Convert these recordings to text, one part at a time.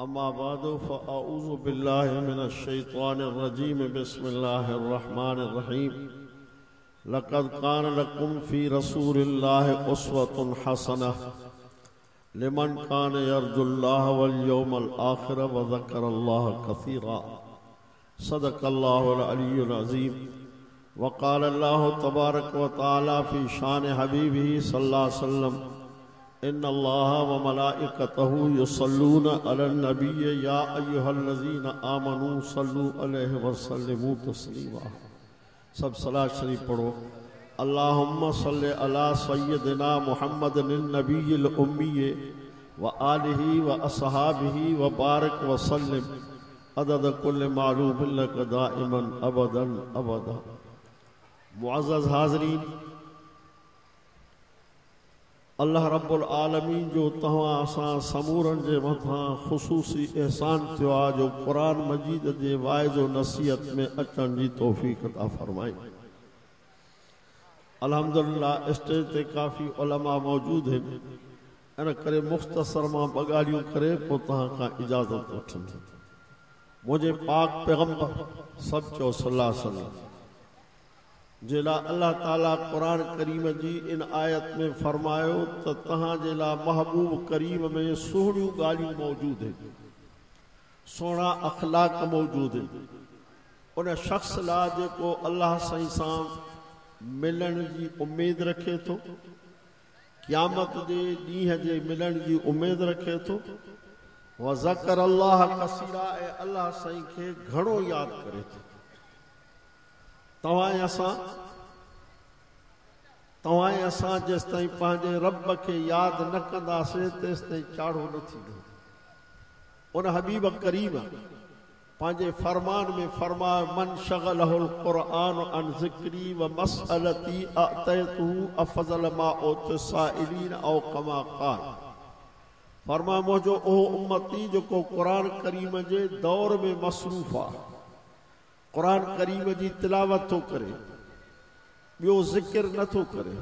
अम्मा बादु फ़अऊज़ु बिल्लाहि मिनश शैतानिर रजीम बिस्मिल्लाहिर रहमानिर रहीम लक़द कान लकुम फ़ी रसूलिल्लाहि उस्वतुन हसनह लिमन कान यर्जुल्लाह वल यौमल आखिर व ज़करल्लाह कसीरा सदक़ल्लाहुल अलियुल अज़ीम व क़ाल अल्लाहु तबारक व तआला फ़ी शान हबीबिही सल्लल्लाहु अलैहि वसल्लम इन्नल्लाह व मलाइकतहु युसल्लूना अलन नबिय्य या अय्युहल्लज़ीना आमनू सल्लू अलैहि व सल्लिमू तस्लीमा। सब सलात शरीफ पढ़ो। अल्लाहुम्मा सल्लि अला सय्यदिना मुहम्मदिन नबिय्यिल उम्मी व आलिहि व अस्हाबिहि व बारिक व सल्लिम अदद कुल्ल मालूम लक दाइमन अबदन अबदा। मुअज़्ज़ज़ हाज़रीन, अल्लाह रब्बुल आलमीन जो तव्हां असां समूरनि जे मथां ख़ुसूसी एहसान थियो आहे जो क़ुरान मजीद जे वाइज़ो नसीहत में अचण जी तौफ़ीक़ अता फ़रमाई। अल्हम्दुलिल्लाह स्टेज ते काफ़ी उलमा मौजूद आहिनि, इन करे मुख़्तसर मां ॿ ॻाल्हियूं करे पोइ तव्हां खां इजाज़त वठंदुमि। मुंहिंजे पाक पैगम्बर सभु चओ सल्लल्लाहु अलैहि वसल्लम जे लाइ अल्लाह ताला क़ुरान करीम जी इन आयत में फरमायो त तव्हांजे लाइ महबूब करीम में सुहिणियूं ॻाल्हियूं मौजूद आहिनि, सुहिणा अखलाक मौजूद आहिनि उन शख़्स लाइ जेको अल्लाह साईं सां मिलण जी उमेद रखे थो, क़यामत जे ॾींहं जे मिलण जी उमेद रखे थो। व ज़करल्लाह कसीरा, ऐं अल्लाह साईं खे घणो यादि करे थो। तव्हां असां जेसि ताईं पंहिंजे रब खे यादि न कंदासीं तेसि ताईं चाढ़ो न थींदो। उन हबीब करीम पंहिंजे फरमान में फरमायो मन शगलहुल क़ुरआन अन ज़िक्री व मसअलती अतैतुहु अफ़ज़ल मा उत साइलीन औ कमा क़ाल। फरमायो मुंहिंजो ओ उम्मती जेको क़ुरान करीम जे दौर में मसरूफ़ आहे, क़ुरान करीम जी तिलावत थो करे, ॿियो ज़िक्र नथो करे,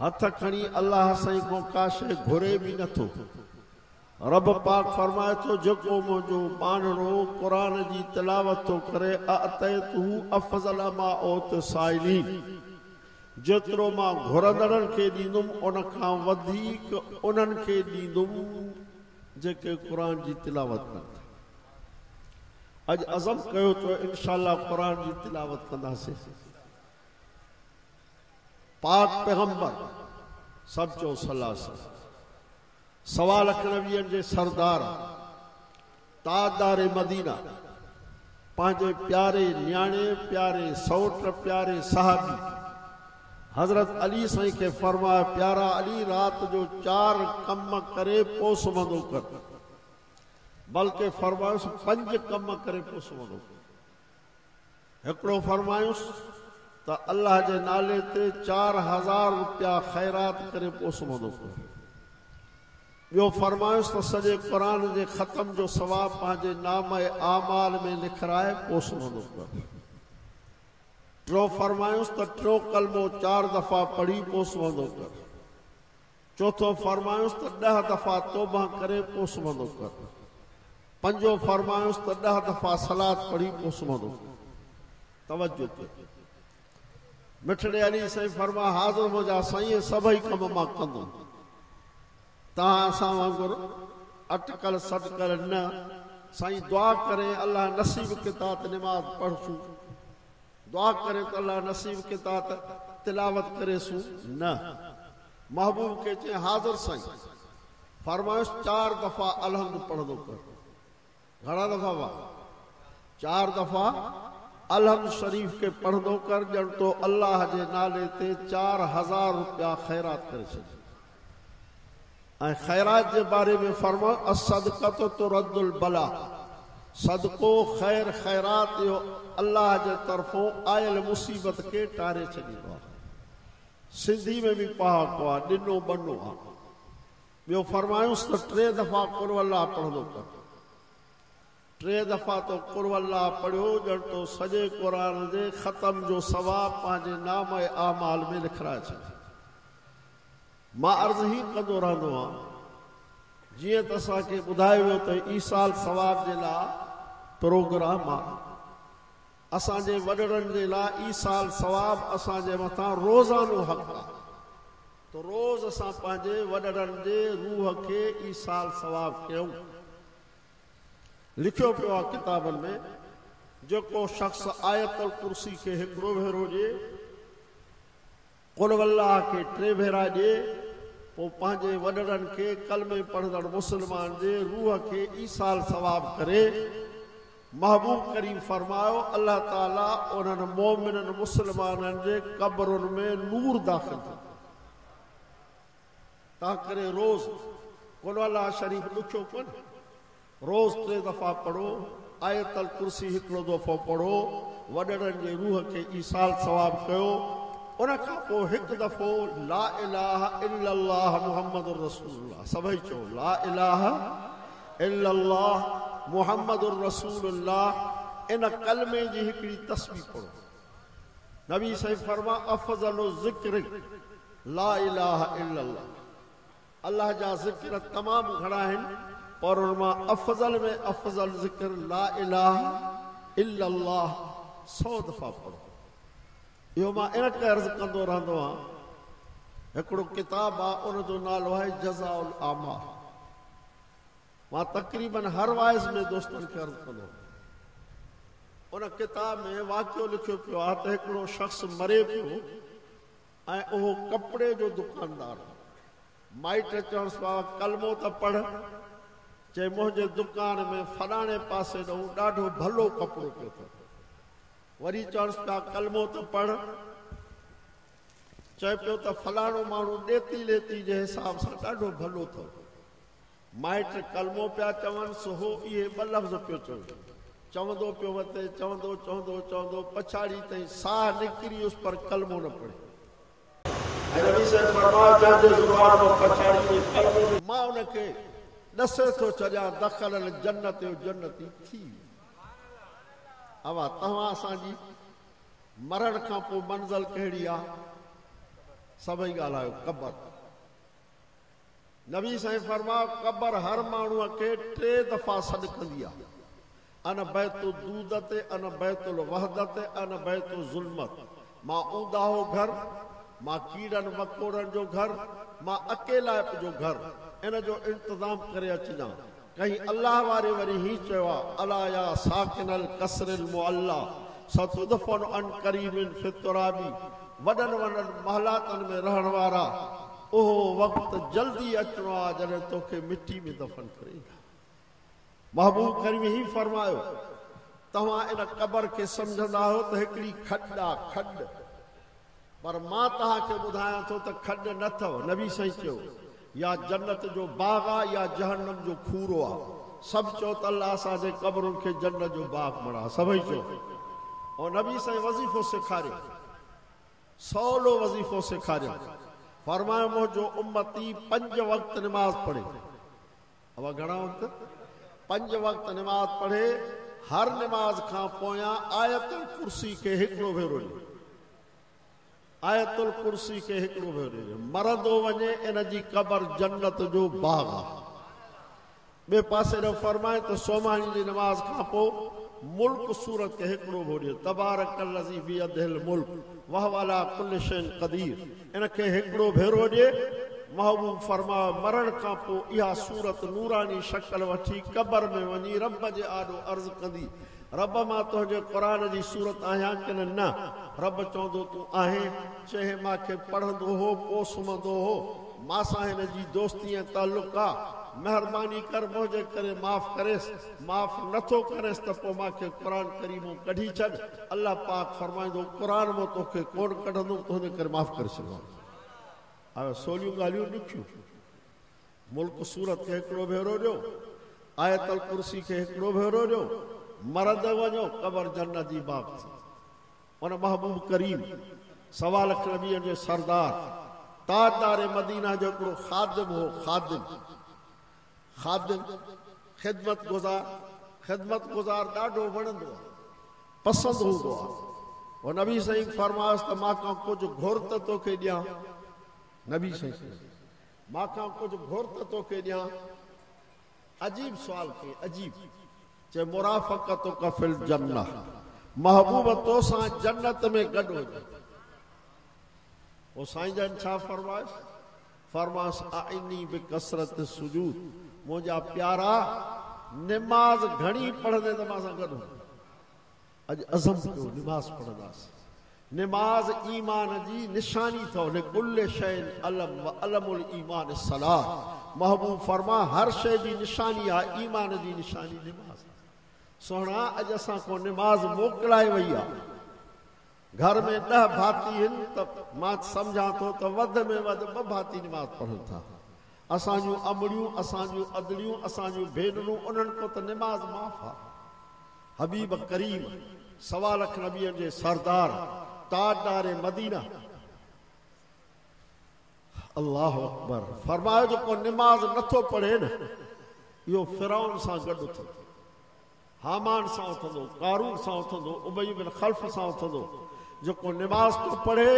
हथ खणी अल्लाह साईं खां का शइ घुरे बि नथो, रब पाक फरमाए थो जेको मुंहिंजो बाणणो क़ुरान जी तिलावत थो करे अतैतुहु अफ़ज़ल मा उत साइलीन, जेतिरो मां घुरंदड़नि खे ॾींदुमि उन खां वधीक उन्हनि खे ॾींदुमि जेके क़ुरान जी तिलावत कनि। अज अज़म कयो तो इंशाअल्लाह क़ुरान जी तिलावत कंदासीं। पाक पैगंबर सभु चओ सल्लल्लाहु अलैहि वसल्लम सवा लख नबियनि जे सरदार ताजदार मदीना पंहिंजे प्यारे न्याणे प्यारे सौट प्यारे साहबी हज़रत अली साईं खे फरमाया प्यारा अली रात जो 4 कम करे पोइ सुम्हंदो कर, बल्कि फरमायुसि 5 कम करे पोइ सुम्हंदो। हिकिड़ो फरमायुसि त अल्लाह जे नाले ते 4000 रुपया ख़ैरात करे पोइ सुम्हंदो। ॿियो फरमायुसि त सॼे क़ुरान जे ख़तम जो सवाब पंहिंजे नाम आमाल में लिखाए पोइ सुम्हंदो कर। टियों फरमायुसि त 3 कलमो 4 दफ़ा पढ़ी पोइ सुम्हंदो कर। चौथों फरमायुसि त 10 दफ़ा तौबा करे पोइ सुम्हंदो कर। पंजो फरमायुसि त 10 दफ़ा सलात पढ़ी पोइ सुम्हंदो। तवज्जो कयो। मिठड़े अली साईं फरमा हाज़िर मुंहिंजा साईं सभई कम मां कंदुमि, तव्हां असां वांगुरु अटकल सटकल न। साईं दुआ करे अल्लाह नसीब किता त निमाज़ पढ़सूं, दुआ करे त अल्लाह नसीब किता त तिलावत करेसूं न। महबूब के चए हाज़िर साईं फरमायुसि 4 दफ़ा अलहम्द पढ़ंदो कर। घणा दफ़ा हुआ? 4 दफ़ा अलहम्द शरीफ के पढ़ंदो कर, ॼण तो अल्लाह जे नाले ते 4000 रुपया ख़ैरात करे छॾ। ऐं ख़ैरात जे बारे में फरमायो असदक़त तुरद्दुल बला, सदको ख़ैर ख़ैरात जो अल्लाह जे तरफ़ों आयल मुसीबत के टारे छॾींदो आहे। सिंधी में भी पहाको आहे, ॾिनो बनो आहे। ॿियो फरमायुसि त 3 दफ़ा कुल अल्लाह पढ़ंदो कर। 3 दफ़ा तो कुल अल्लाह पढ़ियो ॼण तो सॼे क़ुरान जे ख़तम जो सवाब पंहिंजे नाम आमाल में लिखाए छॾियो। मां अर्ज़ ही कंदो रहंदो आहियां जीअं त असांखे ॿुधायो वियो त ईसाल सवाब जे लाइ प्रोग्राम आहे असांजे वॾड़नि जे लाइ ईसाल सवाब असांजे मथां रोज़ानो हक़ आहे त रोज़ असां पंहिंजे वॾड़नि जे रूह खे ईसाल सवाब कयूं लिखियो पियो आहे किताबनि में जेको शख़्स आयतुल कुर्सी खे हिकिड़ो भेरो ॾिए कुल अल्लाह खे 3 भेरा ॾिए पोइ पंहिंजे वॾड़नि खे कलमे पढ़ंदड़ मुस्लमान जे रूह खे ईसाल सवाब करे महबूब करीम फरमायो अल्लाह ताला उन्हनि मोमिननि मुस्लमाननि जे क़ब्रुनि में नूर दाख़िल थो तंहिं करे रोज़ कुल अल्लाह शरीफ़ ॾुखियो कोन्हे रोज़ 3 दफ़ा पढ़ो आयतल कुर्सी हिकिड़ो दफ़ो पढ़ो वॾड़नि जे रूह खे ईसाल सवाब कयो उन खां पोइ हिकु दफ़ो ला इलाहा इल्लल्लाह मुहम्मदुर रसूलुल्लाह सभई चओ ला इलाहा इल्लल्लाह मुहम्मदुर रसूलुल्लाह इन कलमे जी हिकिड़ी तस्बीह पढ़ो नबी साईं फरमा अफ़ज़लु ज़िक्र ला इलाहा इल्लल्लाह अल्लाह जा ज़िक्र तमामु घणा आहिनि पर उनमां अफ़ज़ल में अफ़ज़ल ज़िक्र ला इलाहा इल्लल्लाह 100 दफ़ा पढ़ो इहो मां इन करे अर्ज़ु कंदो रहंदो आहियां हिकिड़ो किताबु आहे उन जो नालो आहे जज़ाउल आमाल मां तक़रीबन हर वाइज़ में दोस्तनि खे अर्ज़ु कंदो उन किताब में वाक़ियो लिखियो पियो आहे त हिकिड़ो शख़्स मरे पियो ऐं उहो कपिड़े जो दुकानदार माइट चवणु पिया कलमो त पढ़ चए मुंहिंजे दुकान में फलाणे पासे ॾांहुं ॾाढो भलो कपिड़ो पियो अथव वरी चवणु पिया कलमो त पढ़ चए पियो त फलाणो माण्हू ॾेती लेती जे हिसाब सां ॾाढो भलो अथव माइट कलमो पिया चवनि सो हो इहे 2 लफ़्ज़ पियो चवंदो पियो वते चवंदो चवंदो चवंदो पछाड़ी ताईं साह निकिरी उस पर कलमो न पढ़े मां उनखे ॾसे थो छॾियां दख़ल जन्नत जो जन्नती थी अवा तव्हां असांजी मरण खां पोइ मंज़िल कहिड़ी आहे सभई ॻाल्हायो क़बर नबी साईं फरमायो क़बर हर माण्हूअ खे 3 दफ़ा सॾु कंदी आहे अन बैतु दूदत अन बैतुल वहदत अन बैतु ज़ुल्मत मां ऊंदाहो घर मां कीड़नि मकोड़नि जो घर मां अकेलाइप जो घर इन जो इंतज़ाम करे अचिजां कहीं अल्लाह वारे वरी ही चयो आहे अला या साकिनल कसरिल मुअल्ला सतुदफन अन करीमिन फितराबी वॾनि वॾनि महलातनि में रहण वारा उहो वक़्तु जल्दी अचणो आहे जॾहिं तोखे मिटी में दफ़न करे महबूब करीम ही फरमायो तव्हां इन क़बर खे सम्झंदा आहियो त हिकिड़ी खॾ आहे खॾ पर मां तव्हांखे ॿुधायां थो त खॾ न अथव नबी साईं चयो या जन्नत जो बाग आहे या जहन्नम जो खूरो आहे सभु चओ त अल्लाह असांजे क़बरुनि खे जन्नत जो बाग बणा सभई चओ ऐं नबी साईं वज़ीफ़ो सेखारियो सवलो वज़ीफ़ो सेखारियो फरमायो मुंहिंजो उम्मती 5 वक़्त निमाज़ पढ़े अब घणा वक़्त 5 वक़्त निमाज़ पढ़े हर निमाज़ खां पोयां आयतुल कुर्सी खे हिकिड़ो भेरो ॾिए आयतुल कुर्सी खे हिकिड़ो भेरो ॾिए मरंदो वञे इन जी क़बर जन्नत जो बाग आहे ॿिए पासे ॾे फरमाए त सोमानी जी निमाज़ खां पोइ मुल्क सूरत खे हिकिड़ो भेरो तबारकल्लज़ी बियदिल मुल्क वह अला कुल्लि शैइन क़दीर इन खे हिकिड़ो भेरो ॾिए महबूब फरमायो मरण खां पोइ इहा सूरत नूरानी शक्ल वठी क़बर में वञी रब जे आॾो अर्ज़ु कंदी रब मां तुंहिंजे क़ुरान जी सूरत आहियां कि न रब चवंदो तूं आहीं चए मूंखे पढ़ंदो हो पोइ सुम्हंदो हो मां सां हिन जी दोस्ती ऐं तालुक़ आहे महिरबानी कर मुंहिंजे करे माफ़ करेसि माफ़ नथो करेसि त पोइ मूंखे क़ुरान करीमो कढी छॾ अल्लाह पाक फरमाईंदो क़ुरान मां तोखे कोन कढंदुमि तुंहिंजे करे माफ़ करे छॾियो हाणे सोलियूं ॻाल्हियूं ॾुखियूं मुल्क सूरत खे हिकिड़ो भेरो ॾियो आयतुल कुर्सी खे हिकिड़ो भेरो ॾियो मरद वञो क़बर जन्नत जी बाग थी उन महबूब करीम 1.25 लख नबीअ जे सरदार ताजदार मदीना जो हिकिड़ो ख़ादिम हो ख़ादिम ख़िदमत गुज़ार ॾाढो वणंदो आहे पसंदि हूंदो आहे उहो नबी साईं फरमायोसि त मां खां कुझु घुर त तोखे ॾियां नबी साईं मां खां कुझु घुर त तोखे ॾियां अजीब सवाल के अजीब चे मुराफक़तु का फिल जन्नह महबूब तो सां जन्नत में गॾु हुजे। वो साईं जन छा फरमाइस फरमास आइनी बिकसरत सुजूद मुंहिंजा प्यारा निमाज़ घणी पढ़ंदे त मां सां गॾु अॼु अज़म कयो निमाज़ पढ़ंदासीं। निमाज़ ईमान जी निशानी अथव लिकुल्लि शैइन अलम व अलमुल ईमान सलाह। महबूब फरमा हर शइ जी निशानी आहे ईमान जी निशानी निमाज़। सोहणा अॼु असां को निमाज़ मोकिलाए वई आहे। घर में 10 भाती आहिनि त मां सम्झां थो त वधि में वधि 2 भाती निमाज़ पढ़नि था। असांजूं अमड़ियूं असांजूं अदलियूं असांजूं भेनरूं उन्हनि खां त निमाज़ माफ़ आहे। हबीब करीम 1.25 लाख नबियनि जे सरदार ताजदार मदीना अल्लाह अकबर फरमायो जेको निमाज़ नथो पढ़े न इहो फिरौन सां गॾु उथंदो, हामान सां उथंदो, कारून सां उथंदो, उबई बिन खल्फ सां उथंदो। जेको निमाज़ तो पढ़े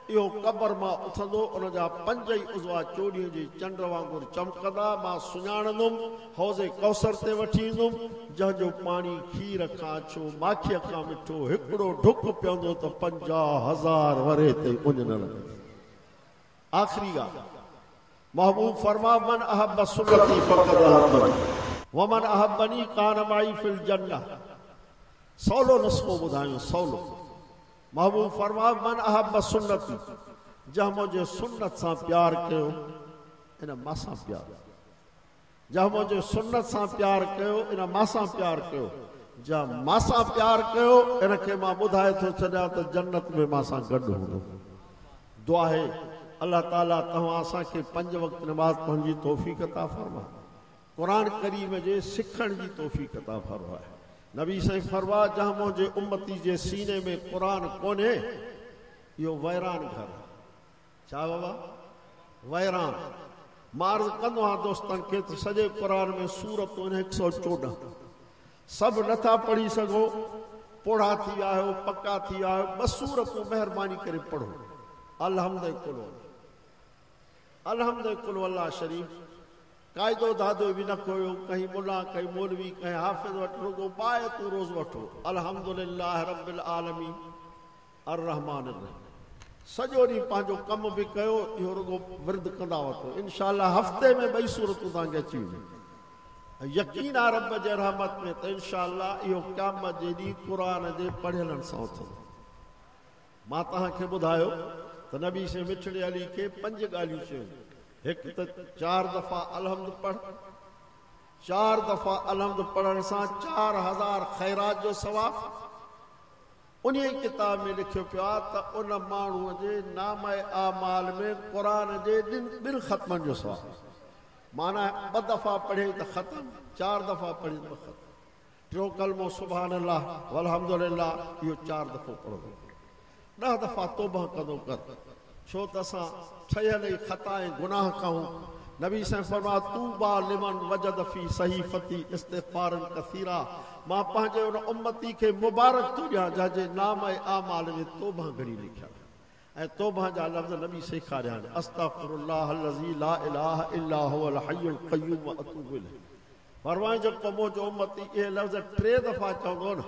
इहो क़बर मां उथंदो, उनजा 5 ई उज़वा चोॾीअ जी चंड वांगुरु चमकंदा। मां सुञाणंदुमि हौज़े कौसर ते वठी ईंदुमि जंहिंजो पाणी खीर खां अछो माखीअ खां मिठो हिकिड़ो ढुक पीअंदो त 50,000 वरे ते उञ न लॻंदी। आख़िरी ॻाल्हि महबूब फरमा मन अहब सुन्नती फ़क़द अहब्बनी वमन अहब्बनी कान माई फिल जन्नह। सवलो नुस्ख़ो ॿुधायूं सवलो। महबूब फरमा मन अहब सुन्नती जंहिं मुंहिंजे सुन्नत सां प्यार कयो इन मां सां प्यार, जंहिं मुंहिंजे सुन्नत सां प्यार कयो इन मां सां प्यार कयो, जंहिं मां सां प्यार कयो इनखे मां ॿुधाए थो छॾियां त जन्नत में मां सां गॾु हूंदो। दुआ है अल्लाह ताला तव्हां असांखे 5 वक़्त नमाज़ पढ़ण जी तौफ़ीक़ अता फरमाए, क़ुरान करीम जे सिखण जी तौफ़ीक़ अता फरमाए। नबी साईं फरमा जहां मुंहिंजे उम्मती जे सीने में क़ुरान कोन्हे इहो वैरान घर। छा बाबा वैरान। मां अर्ज़ कंदो आहियां दोस्तनि खे त सॼे क़ुरान में सूरतूं 114 सभु नथा पढ़ी सघो, पोढ़ा थी विया आहियो, पका थी विया आहियो, 2 सूरतूं महिरबानी करे पढ़ो। अल्हम्दुलिल्लाह अल्लाह शरीफ क़ाइदो दादो बि न कयो, कहीं मुला कहीं मौलवी कहीं हाफ़िज़ वटि रुगो बाए तूं रोज़ वठो अल्हम्दुलिल्लाह रब्बिल आलमीन अर्रहमान अर्रहीम। सॼो ॾींहुं पंहिंजो कमु बि कयो, इहो रुगो विर्द कंदा वठो। इंशाअल्लाह हफ़्ते में 2 सूरतूं तव्हांखे अची वेंदियूं। यकीन आहे रब जे रहमत में त इंशाअल्लाह इहो क़यामत जे ॾींहुं क़ुरान जे पढ़ियलनि सां उथंदो। मां तव्हांखे ॿुधायो त नबी से मिठड़े अली खे 5 ॻाल्हियूं चयूं। हिकु त 4 दफ़ा अलहम्द पढ़। 4 दफ़ा अलहम्द पढ़ण सां 4000 ख़ैरात जो सवाब। उन किताब में लिखियो पियो आहे त उन माण्हूअ जे नामे आमाल में क़ुरान जे 2 ख़तमनि जो सवाब। माना 2 दफ़ा पढ़े त ख़तम, 4 दफ़ा पढ़े त ख़तम। टियों कलमो सुभान अल्लाह वल्हम्दुलिल्लाह इहो 4 दफ़ो पढ़ंदो। 10 दफ़ा तौबा कंदो कर, छो त असां ठहियल ई ख़ता ऐं गुनाह कयूं। नबी साईं फरमा तूबा लिमन वजद फी सहीफ़ती इस्तिग़फ़ारन कसीरा। मां पंहिंजे उन उम्मती खे मुबारक थो ॾियां जंहिंजे नाम ऐं आमाल में तौबा घणी लिखियल ऐं तौबा जा लफ़्ज़ नबी सेखारिया आहिनि अस्तग़फिरुल्लाह अल्लज़ी ला इलाहा इल्ला हुवल हय्युल क़य्यूम व अतूबु इलैह। फरमाए जेको मुंहिंजो उम्मती इहे लफ़्ज़ 3 दफ़ा चवंदो न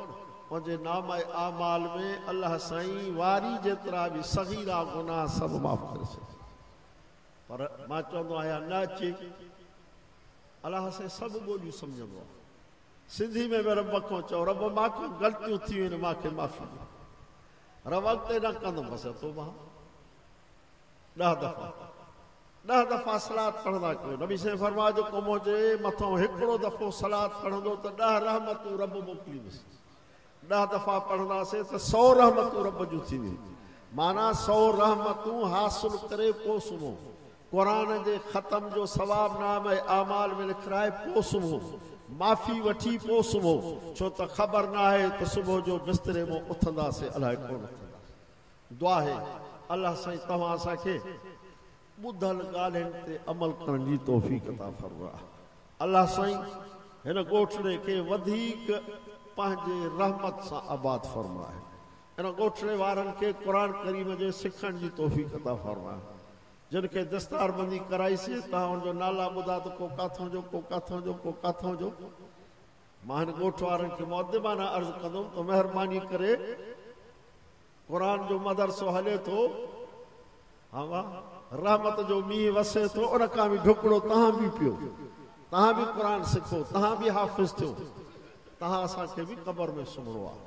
मुंहिंजे नाम ऐं आमाल में अल्लाह साईं वारी जेतिरा बि सग़ीरा गुनाह सभु माफ़ करे छॾे। पर मां चवंदो आहियां न अचे। अल्लाह साईं सभु ॿोलियूं सम्झंदो आहे। सिंधी में बि रब खां चओ रब मां ग़लतियूं थी वियूं आहिनि मूंखे माफ़ी ॾियो। रब अॻिते न कंदुमि बसि तौबा। 10 दफ़ा सलात पढ़ंदा कयो। नबी साईं फरमायो जेको मुंहिंजे मथां हिकिड़ो दफ़ो सलात पढ़ंदो त 10 रहमतूं रब मोकिलींदुसि। 10 दफ़ा पढ़ंदासीं त 100 रहमतूं रब जूं थींदियूं। माना 100 रहमतूं हासिल करे पोइ सुम्हो। क़ुरान जे ख़तम जो सवाब नाम ऐं आमाल में लिखाए पोइ सुम्हो। माफ़ी वठी पोइ सुम्हो, छो त ख़बर न आहे त सुबुह जो बिस्तरे मां उथंदासीं अलाए कोन उथंदासीं। दुआ है अल्लाह साईं तव्हां असांखे ॿुधल ॻाल्हियुनि ते अमल करण जी तौफ़ीक़ अता फरमाए। अल्लाह साईं हिन ॻोठड़े खे वधीक पंहिंजे रहमत सां आबाद फरमाए। हिन ॻोठड़े वारनि खे क़ुरान करीम जे सिखण जी तौफ़ीक़ अता फरमाए। जिनके दस्तारबंदी कराईसीं तव्हां हुनजो नाला ॿुधा त को काथों जो को काथों जो को काथों जो। मां हिन ॻोठ वारनि खे मुअद्दिबाना अर्ज़ु कंदुमि त महिरबानी करे क़ुरान जो मदरसो हले थो, हा वाह, रहमत जो मींहुं वसे थो, उन खां बि ढुकड़ो तव्हां बि पियो, तव्हां बि क़ुरान सिखो, तव्हां बि हाफ़िज़ थियो, तव्हां असांखे बि क़बर में सुम्हणो आहे।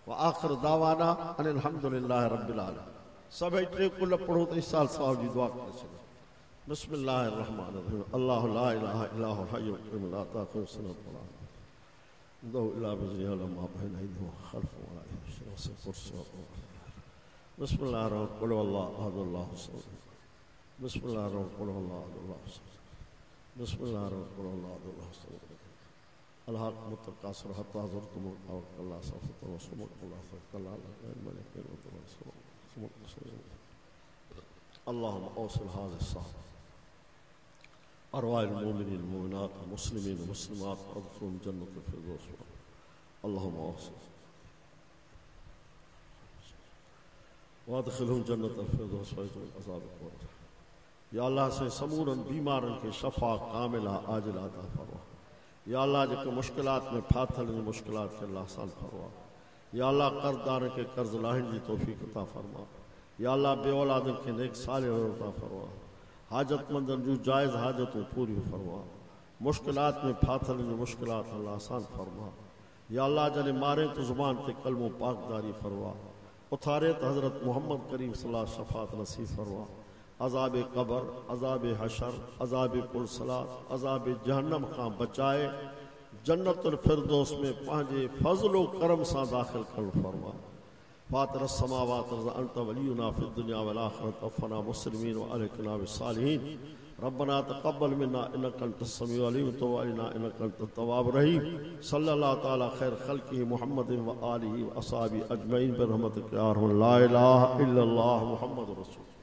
व आख़िर दावाना अनिल हम्दुलिल्लाहि रब्बिल आलमीन। सभई टे कुल पढ़ो त इसाल साहब जी दुआ करे छॾो। बिस्मिल्लाहिर रहमानिर रहीम। अल्लाहु ला इलाहा इल्ला हुवल हय्युल क़य्यूम ला ताख़ुज़ुहु सिनतुन व ला नौम लहू इल्ला बिज़निही यअलमु मा बैना अयदीहिम व ख़ल्फहुम व ला यहूजुहुम कुर्सियुहु। बिस्मिल्लाहिर रहमानिर रहीम। क़ुल हुवल्लाहु अहद अल्लाहु समद। बिस्मिल्लाहिर रहमानिर रहीम। क़ुल हुवल्लाहु अहद अल्लाहु समद। बिस्मिल्लाहिर रहमानिर रहीम। क़ुल हुवल्लाहु अहद अल्लाहु समद। अलहाक़ मुतकासिर हत्ता ज़ुरतुमुल क़ब्र कल्ला सौफ़ तबस्सुरुन कल्ला सौफ़ कल्ला ला मलक अल्लाहुम्मा औसिल हाज़िल साहब अरवाहिल मोमिनीन मोमिनात मुस्लिमीन मुस्लिमात अदखिलहुम जन्नतल फ़िरदौस। अल्लाहुम्मा औसिल वअदखिलहुम जन्नतल फ़िरदौस वअजरहुम अज़ाबल क़ब्र। या अल्लाह से समूरन बीमारनि खे शफ़ा कामिला आजिला अता फ़रमा। या अल्लाह जेके मुश्किलात में फाथल मुश्किलात खे अल्लाह आसान फरमा। या अल्लाह कर्ज़दारनि खे कर्ज़ लाहिण जी तौफ़ीक़ अता फ़रमा। या अल्लाह बे औलादनि खे नेक सालिह अता फ़रमा। हाजतमंदनि जूं जाइज़ हाजतूं पूरियूं फरमा। मुश्किलात में फाथल मुश्किलात अल्लाह आसान फरमा। या अल्लाह जॾहिं मारे तो ज़ुबान ते कलमो पाकदारी फरमा। उथारे त हज़रत मोहम्मद करीम सल्लल्लाहु अलैहि वसल्लम शफ़ाअत नसीब फरमा। अज़ाब क़ब्र, अज़ाब हशर, अज़ाब पुरसलात, अज़ाब जहन्नम खां बचाए जन्नतुल फ़िरदौस में पंहिंजे फ़ज़्ल व करम सां दाख़िल करणु फरमा। फ़ातिरस समावात अंत वलियुना फ़िद दुनिया वल आख़िरत तवफ़ना मुस्लिमीन व अलहिक़ना बिस्सालिहीन। रब्बना तक़ब्बल मिन्ना इन्नका अंतस समीउल अलीम वतुब अलैना इन्नका अंतत तव्वाबुर रहीम। सल्लल्लाहु तआला खैर ख़ल्क़िही मुहम्मदिन व आलिही व असहाबिही अजमईन बिरहमतिका या अरहम। ला इलाहा इल्लल्लाह मुहम्मदुर रसूलुल्लाह।